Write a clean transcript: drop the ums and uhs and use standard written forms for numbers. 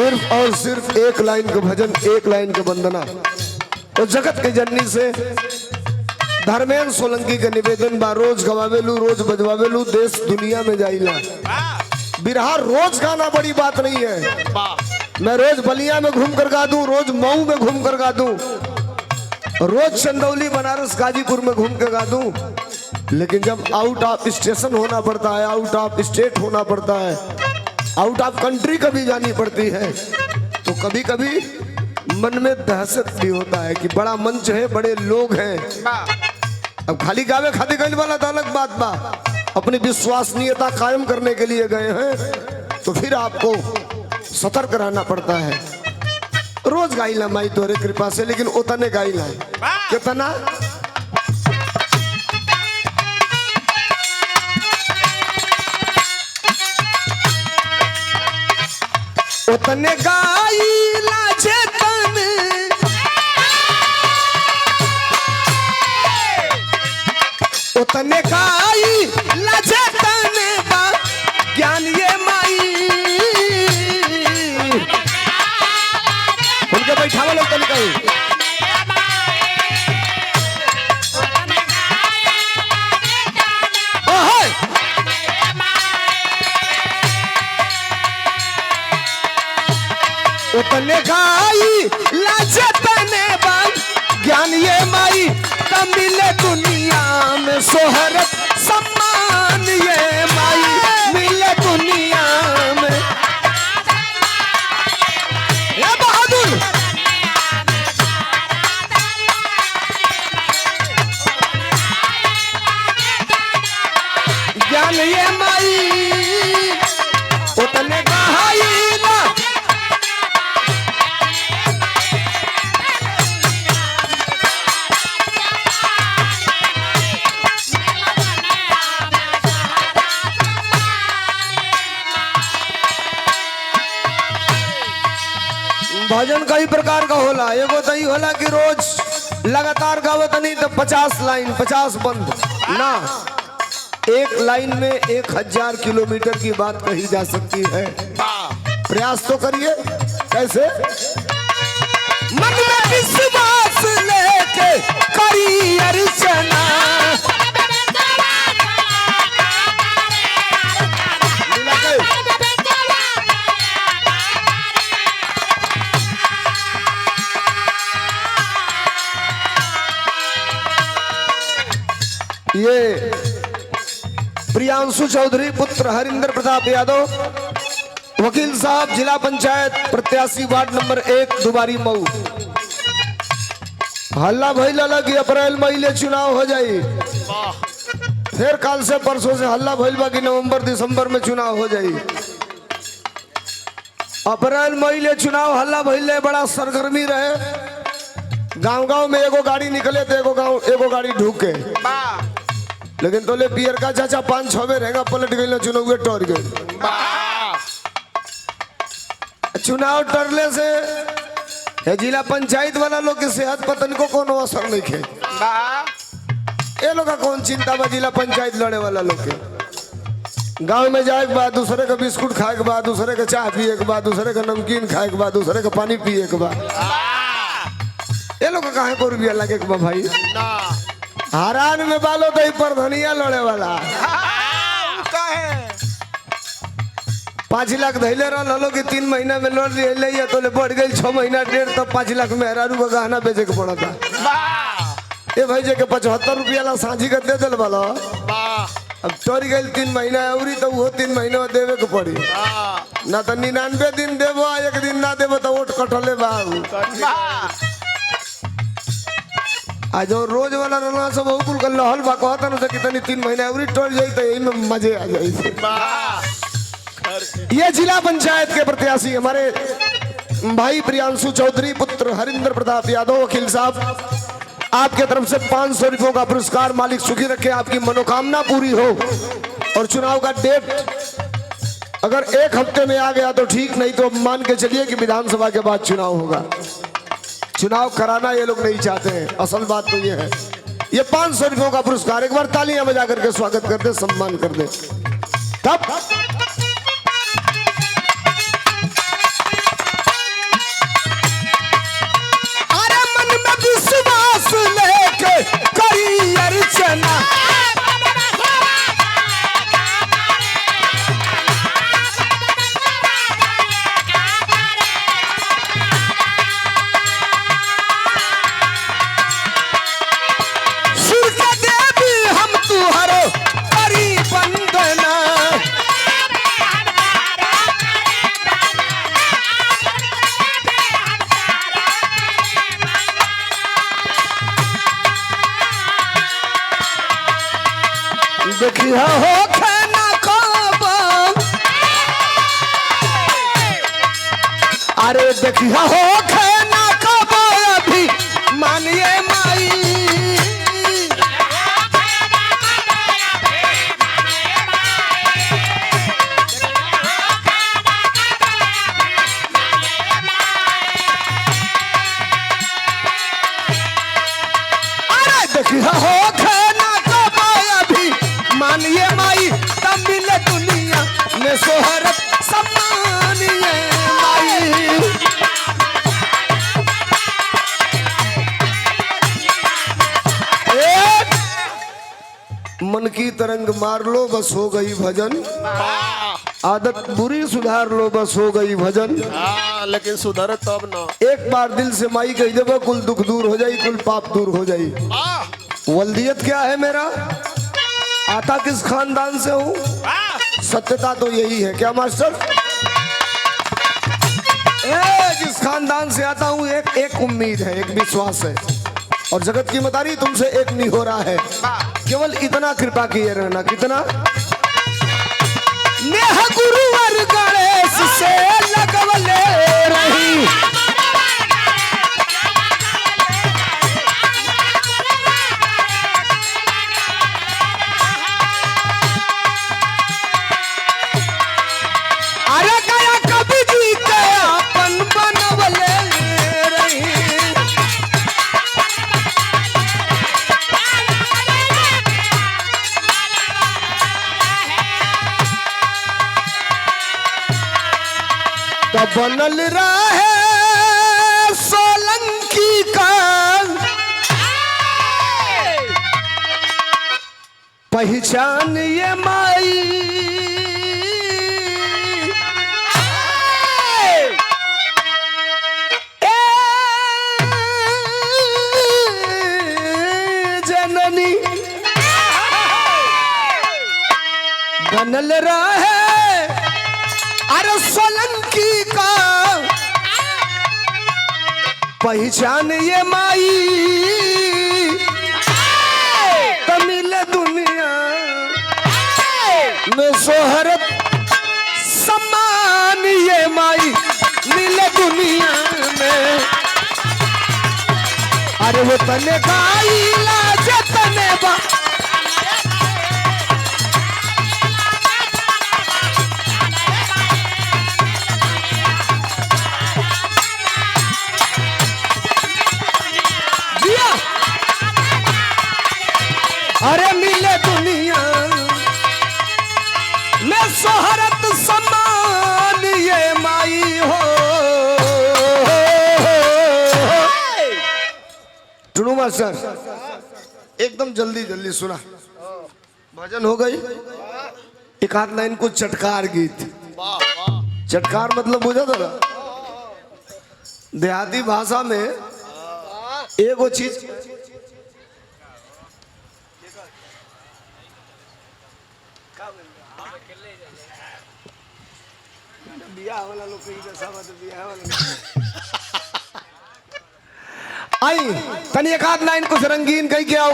सिर्फ और सिर्फ एक लाइन के भजन, एक लाइन के वंदना और जगत के जननी से धर्मेंद्र सोलंकी के निवेदन बा। रोज गवावेलू, रोज बजवावेलू, देश दुनिया में जाइला। बिरहा रोज गाना बड़ी बात नहीं है। मैं रोज बलिया में घूम कर गा दूं, रोज मऊ में घूम कर गा दूं, रोज चंदौली, बनारस, गाजीपुर में घूम के गा दूं, लेकिन जब आउट ऑफ स्टेशन होना पड़ता है, आउट ऑफ स्टेट होना पड़ता है, आउट ऑफ कंट्री कभी जानी पड़ती है, तो कभी कभी मन में दहशत भी होता है कि बड़ा मंच है, बड़े लोग हैं। अब खाली गावे खाती गई वाला तो अलग बात बा, अपनी विश्वसनीयता कायम करने के लिए गए हैं तो फिर आपको सतर्क रहना पड़ता है। रोज गाइला माई तोरे कृपा से, लेकिन उतने गाइला कितना उतने गाइला चेतन, उतने गाइला चेतन बा ज्ञान ये माई। उनके बैठावा लोग तन कहीं उतने गाई लाजतने बन ज्ञान ये माई, तब मिले दुनिया में सोहरत सम्मान ये माई, मिले दुनिया में। ये बहादुर ज्ञान ये माई, उतने गाई ना भजन कई प्रकार का होला। एगो तो होला कि रोज लगातार गावत नहीं तो 50 लाइन 50 बंद ना, एक लाइन में 1000 किलोमीटर की बात कही जा सकती है। प्रयास तो करिए। कैसे? मन में विश्वास लेके करी अर्चना, ये प्रियांशु चौधरी पुत्र हरिंदर प्रताप यादव, वकील साहब, जिला पंचायत प्रत्याशी, वार्ड नंबर 1, दुबारी मऊ। हल्ला भइल कि अप्रैल महीने चुनाव हो जाई, फिर कल से परसों से हल्ला भइल बा कि नवंबर दिसंबर में चुनाव हो जाई। अप्रैल महीने चुनाव हल्ला भइल, बड़ा सरगर्मी रहे। गांव गांव में एगो गाड़ी निकले तो एगो गाड़ी ढूके, लेकिन तोले पियर का चाचा 5-6 बेर रहेगा पलट गई, चुनाव टोर गए। चुनाव टरले से जिला पंचायत वाला लोग की सेहत पतन को कोनो असर नहीं खे। ये लोग का कौन चिंता बा जिला पंचायत लड़े वाला लोग के। गांव में जाए के बाद दूसरे का बिस्कुट खाए के बाद, दूसरे का चाय पिए के बाद, दूसरे का नमकीन खाए के बाद, दूसरे का पानी पिए के बाद, ये लोग का कहे को रुपया लगे के बा भाई। हरान में बालो तो पर धनिया लड़े वाला 5 लाख धैले रहो कि 3 महीना में लड़ ले तो ले बढ़ गई 6 महीना 1.5, तब 5 लाख में हरारू का गहना बेचे के पड़ा था। ये भाई जे के 75 रुपया ला साझी का दे दिल वाला, अब टोरी गई 3 महीना अवरी तो वो 3 महीना देवे के पड़ी ना, तो 99 दिन देवो, 1 दिन ना देवो तो वोट कटले बाबू। आज रोज वाला रहना सब कुल कर लहल बा कहता न कितनी 3 महीना अवरी टोर जाई तो यही में मजे आ जाई। ये जिला पंचायत के प्रत्याशी हमारे भाई प्रियांशु चौधरी पुत्र हरिंदर प्रताप यादव, वकील साहब, आपके तरफ से 500 रुपयों का पुरस्कार। मालिक सुखी रखे, आपकी मनोकामना पूरी हो। और चुनाव का डेट अगर 1 हफ्ते में आ गया तो ठीक, नहीं तो मान के चलिए कि विधानसभा के बाद चुनाव होगा। चुनाव कराना ये लोग नहीं चाहते हैं, असल बात तो ये है। ये 500 रुपयों का पुरस्कार एक बार तालियां बजा करके स्वागत कर दे, सम्मान कर दे। तब देखिया हो खाना कब, अरे देखिया हो खाना कब अभी मानिए माई। अरे देखिया हो खाना कब अभी मानिए माई, तब मिले दुनिया में सोहरत सम्मानिए माई। मन की तरंग मार लो बस हो गई भजन, आदत बुरी सुधार लो बस हो गई भजन। लेकिन सुधर तब न। एक बार दिल से माई कह देबो कुल दुख दूर हो जाई, कुल पाप दूर हो जाई। वल्दियत क्या है मेरा, आता किस खानदान से हूँ, सत्यता तो यही है क्या मास्टर। जिस खानदान से आता हूँ एक उम्मीद है, एक विश्वास है, और जगत की मदारी तुमसे एक नहीं हो रहा है, केवल इतना कृपा किए रहना। कितना नेह गुरुवर गणेश से लगवले रही, अरे गया कभी जी के अपन बनवले रही। तो बनल रहे सोलंकी का पहचान ये माई, जननी बनल रहे अरे सोलंकी का पहचान ये माई, तमिल दुनिया में सोहरत सम्मान ये माई मिले दुनिया में। अरे वो तने का इलाज तने बा, अरे मिले दुनिया में सोहरत सम्मान ये माई हो। सुनो मास्टर, एकदम जल्दी जल्दी सुना, भजन हो गई। एक आध लाइन को चटकार गीत, चटकार मतलब बुझा था ना, देहाती भाषा में एगो चीज आई तनी एक आध लाइन कुछ रंगीन कही के आओ।